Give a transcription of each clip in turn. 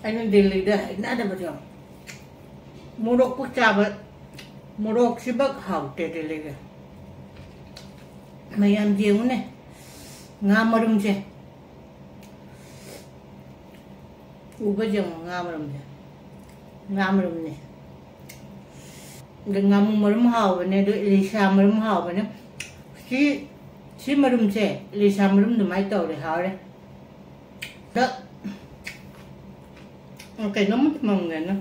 anh Delhi dah ada macam murok pun cabat murok sibak hau te Delhi ke mayam dia mana ngamarum je ubah jam ngamarum ni dengan marum hau ni tu Lisa marum hau ni si marum je Lisa marum tu mai tahu deh hau deh tak okay nó mất mong này nó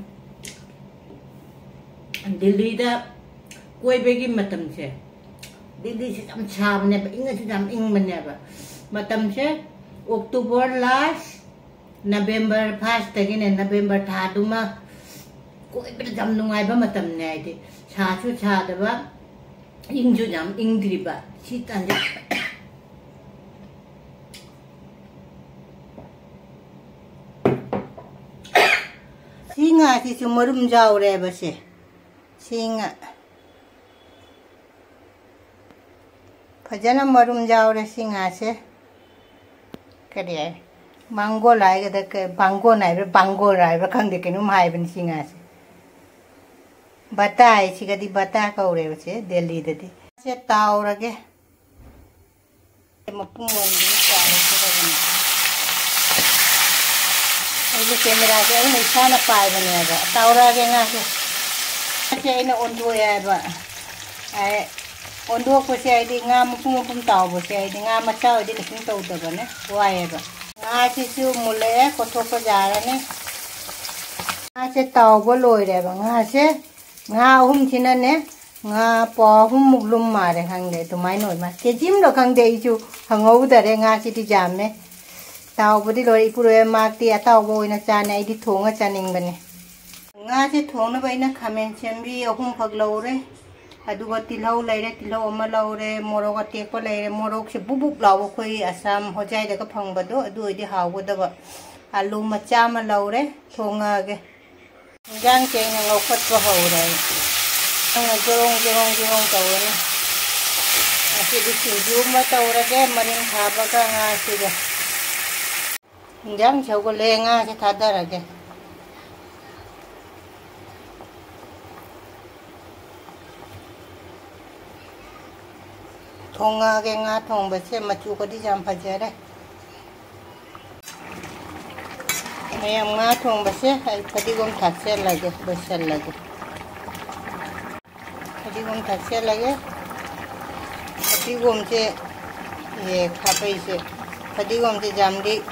Delhi đã quay về cái mặt tầm xe Delhi sẽ làm sao mà này Inga sẽ làm Ing mình này mà tầm xe October last November first cái này November thà đúng mà quay về làm nung ai mà tầm này thì cha chú cha đó ba Ing chú làm Ing đi ba chỉ tan ra Singa thì chúng marum jauh re basi, singa. Fajana marum jauh re singa se, kerja. Bango lai ke bango nai berkang dek nu mai ben singa se. Bata ai sih kadi bata kau re basi Delhi tadi. Se tahu lagi. Mapung wandi cara se ini kamera ke ini sana pai bani ada taura ke ngase ini ondo ya ba ai ondo ko se di ngam pum tau bo se di ngam chau di kin tau da bane wa ya ba ngase su mule ko to ko jara ne ngase tau bo loi re ba ngase nga china ne nga po muklum mare hang de to mai noi ma ke jim do khang de chu hangau da re ngase di jam ne tao body lori pure marti atau boy na chane ai di thonga chaning bane nga je thong na bai na khamen chembi ahum phag lore adu ba tilhau leire tilhau ma lore morok ate ko leire morok se bubuk law khoi asam hojai da ka phang ba do adu di haw bo da ba alu macha ma lore thonga ge jang che na ngau khat ko ho re nga jorong taw ne ase di chu ma taw ra ge marin kha ba ka nga se ge Jangan jauh lenga se thada lagi. Thonga ke nga thong bese macu ko di jam pajare. Ayam nga thong bese ay padi gom thakse lagi besel lagi. Padi gom thakse lagi. Padi gom se ye khapai se padi gom se jam di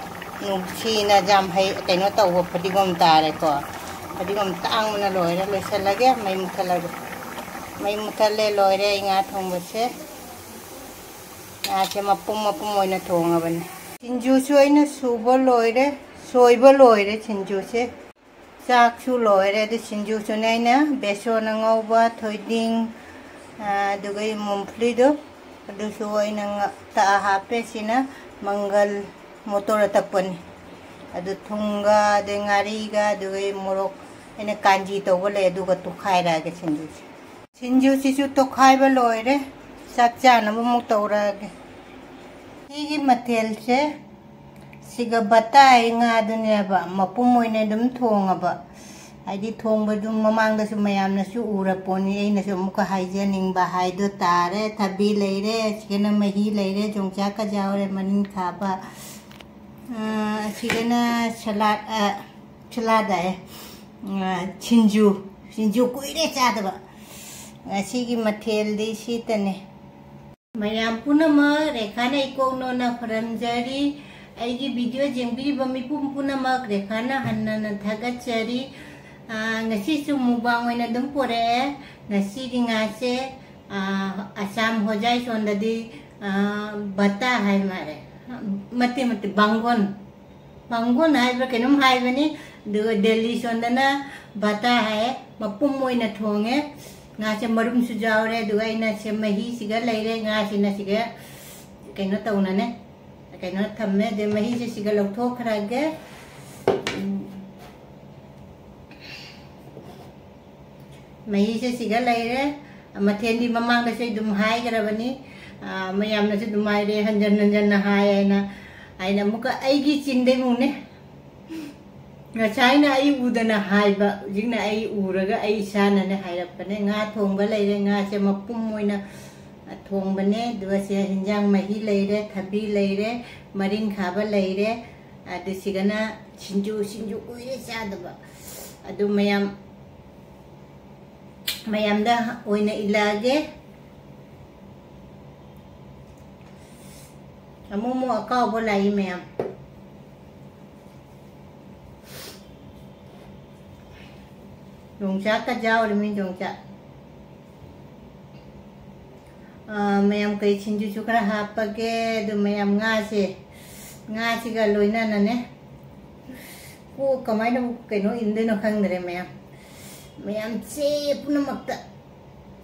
nuchi na jam hai cái nó tàu hộp phật gom ta này có phật gom tang mana loi ra loi sel lagi mai mutale loi ra inga thong bese che mapum moi na thong aban chinju soi na subo loi re soibo loi re chinju se sak chu loi re de chinju chu nai na beso na ngau ba thoiding dugai mumphli do du soi na ta ha pe sina mangal motor takpon adu thunga de ngari ga du morok ene kanji to bole du ga tu khai ra ge chinju si chu to khai ba loi re sak cha na mu to ra ge hi matel se siga batai nga dunya ba mapum moi ne dum thonga ba ai thong ba dum mamang da su mayam na su ura poni ai na su mu ka haijening ba hai do tare thabi leire chena mahi leire jongcha ka jaw re manin kha ba sigana salad ay chinju kuire cha da ba sigi mathel di sitane mayam punama rekhana ikono na faramjari aigi video jengbi bami punama rekhana hanna na thagachari ngasi su mubang oina dum pore ngasi di ngase asam hojai sondadi bata hai mare mati bangun hai berkenum hai bani Delhi sondana bata hai mapum moi na thonge nga che marum su jaw re du ai na che mahi siga leire nga che na siga kaino tauna ne kaino thamme de mahi se siga lok thok khara ge mahi se siga leire mathendi mamang da se dum hai gara bani mayam na se dumai re hanjan na hai ai na muka ai gi chin de mu ne Ngachai na ai udana haiba jingna ai uraga ai sana na hairapane nga thongba leire nga se mapum moina thongbane duwa se hinjang mahi leire thabi leire marin khaba leire adu sigana sinju uire chadaba adu mayam da oina ilage amumu akaw bolai mayam Jongcha ka jauh demi jongcha. Mayam kai cinju cukra apa ke do mayam ngasi ka loina nane. Ku kamai na kai no inde no khang dere mayam se puna makta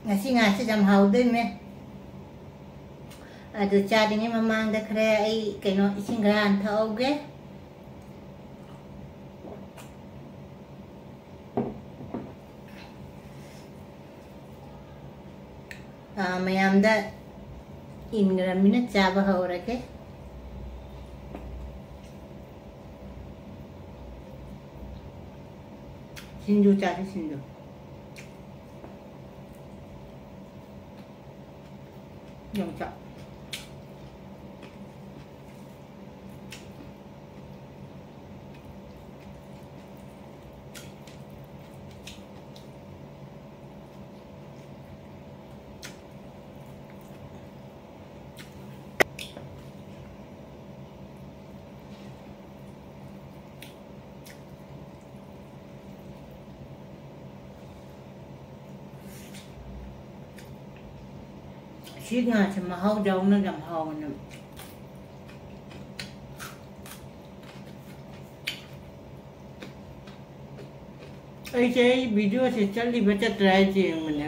ngasi jam hau de me. Adu cha dingi mamang da kre ai kai no ising gran thau ge. Mayam da ingramina chaba haura ke sinju cha sinju Jongcha Shit nga sa mahaw daw na gamhaw na. ऐसे video से चली बचत रहे थी मैंने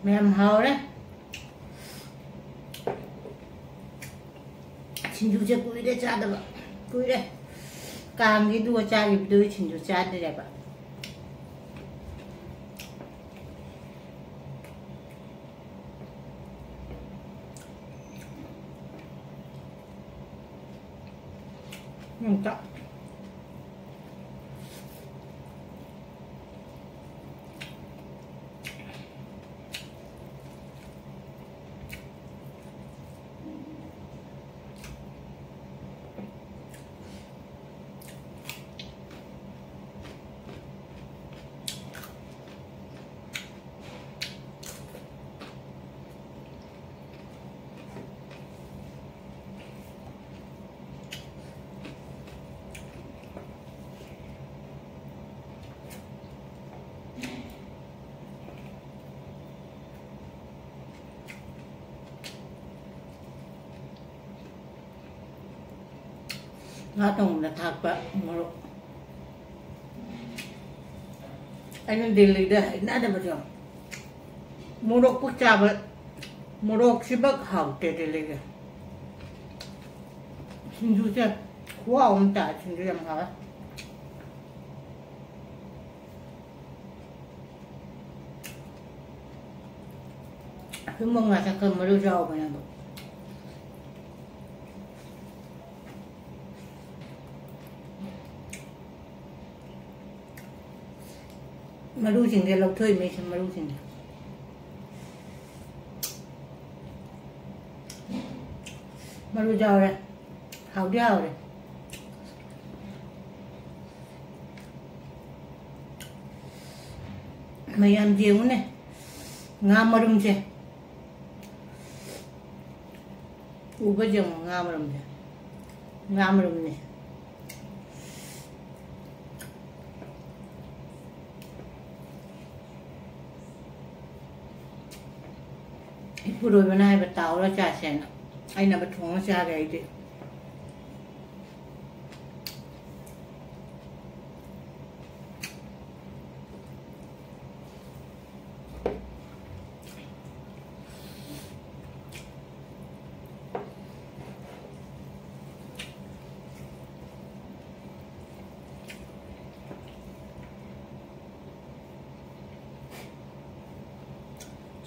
मैं हम हाव रे 친구 제 꾸이래 짜다 봐 꾸이래 감기 누워 짜기 너 친구 짜드래 봐 딱 Ngatong na thakpa moro anh Delhi đây nãy đây bây giờ moro quốc gia vậy moro chỉ bắc hảo để Delhi kìa xin chú chưa quá ông ta xin chú làm hả cứ mong là sẽ cầm moro rau vậy nè Maru chừng cái lâu thôi mấy xem maru chừng maru giàu rồi hảo giàu rồi mày ăn chiều này ngam marum chứ u bây giờ ngam marum nàyผู้โดยมาให้บัดเตาแล้วจ่าแสนไอ้น่ะบัดทงแล้วจ่าไงดิ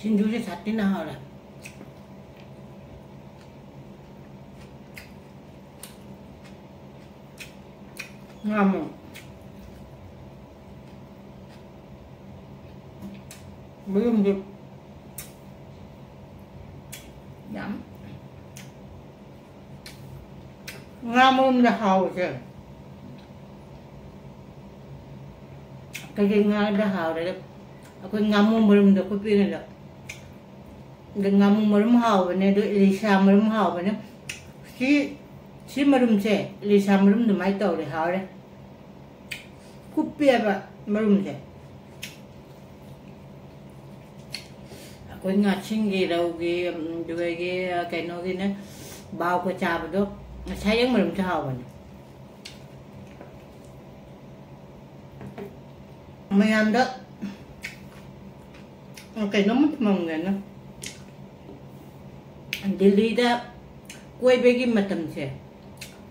진주제 잣띠나 하라 Ngamo. Belum dip. Yum. Ngamo the house. Cái nga the house đấy. Aku ngamo belum dah kopi ni dah. Dengan ngamo hau ni, Lisa marum hau ni. Si marum se, Lisa marum tu mai tahu le hau le. Kopi apa marum se. Aku ingat singgi raugi, dua ge kaino ge ni, bau ko cap tu, saya yang marum hau ni. Mayam dah. Okay, namun mengena na. Delhi dah kue bagi macam se.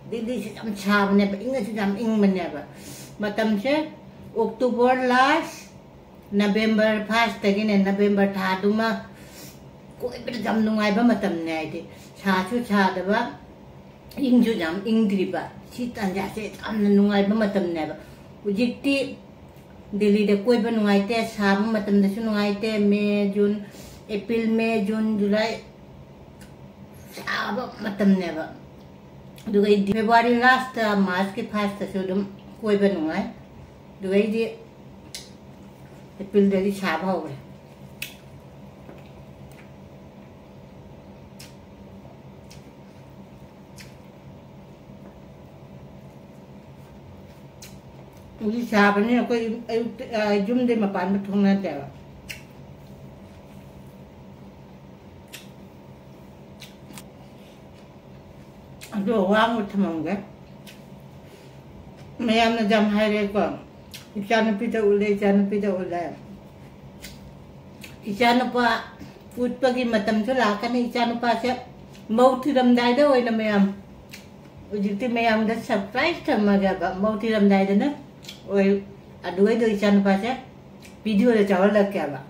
Delhi se jam chab ne, ingat se jam ing mana ba. Macam se October last, November first lagi ne, November third ma kue ber jam nungai ba macam ne itu. Chasu chada ba, ing ju jam ing diri ba. Sitan jase jam nungai ba macam ne ba. Ujikti Delhi de कोई भी नुआइते शाम मतलब दशु नुआइते मई जून अप्रैल मई जून जुलाई शाम मतलब ने बा दुगई फरवरी last मार्च के first दशु दम कोई भी नुआइ दुगई दे अप्रैल दे शाम हो गए Uli siapa ni aku jum de mapan betul nanti apa? Aduh, orang macam mana? Mayam na jam hari ko. Ikan pita ulai, ikan pita ulai. Ikan apa? Food pagi macam tu lah kan ikan apa siap mau tiram dah dah, oi na mayam. Ujiti mayam dah surprise sama gak mau tiram dah dah na. Oi, aduh itu ikan apa sih? Video ada cawal lagi apa?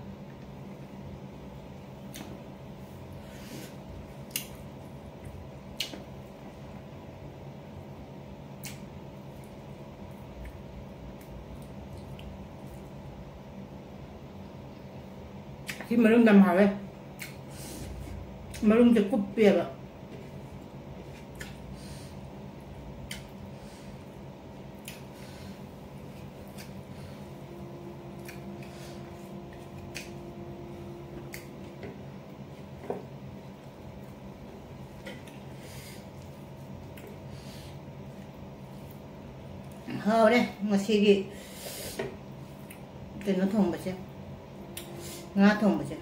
Si marum dam hawe, marum cukup biar. Hao đấy, masih cái nó thùng bạch chứ, ngã thùng bạch chứ.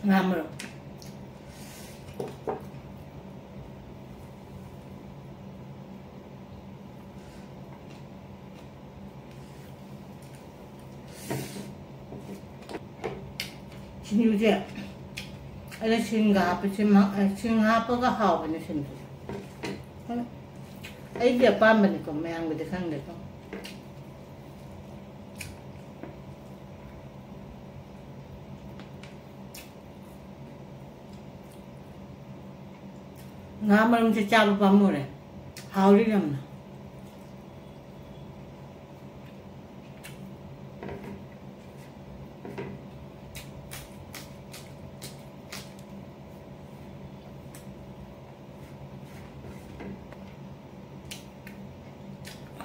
Ngamro. Sini je. Ada Singapura, Singapura ka hao bani sini. Ai dia pam bani ko mayang gede sang de ko. Ngamal mesti cabu pamu le, hauli namna.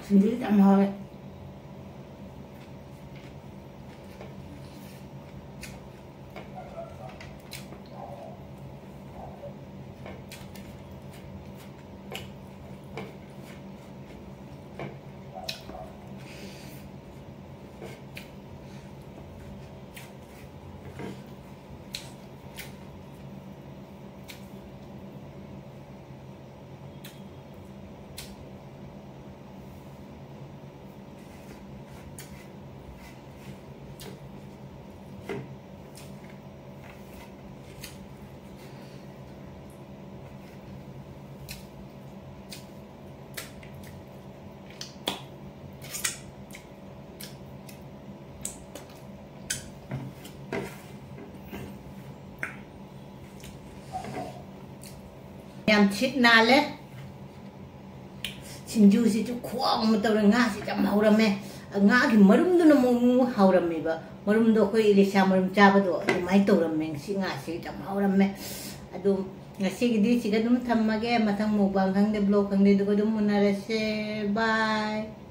Sendiri tak mau le. yam chit nale sinju si chu khuang ma taw nga si jam haurame nga gi marum du na mu haurame ba marum do khoi ilisa marum cha ba do mai tawrame si nga si jam haurame adu nga si gi di si ga dum thammage mathang mukbang khang de blog khang de du ko dum munarase bye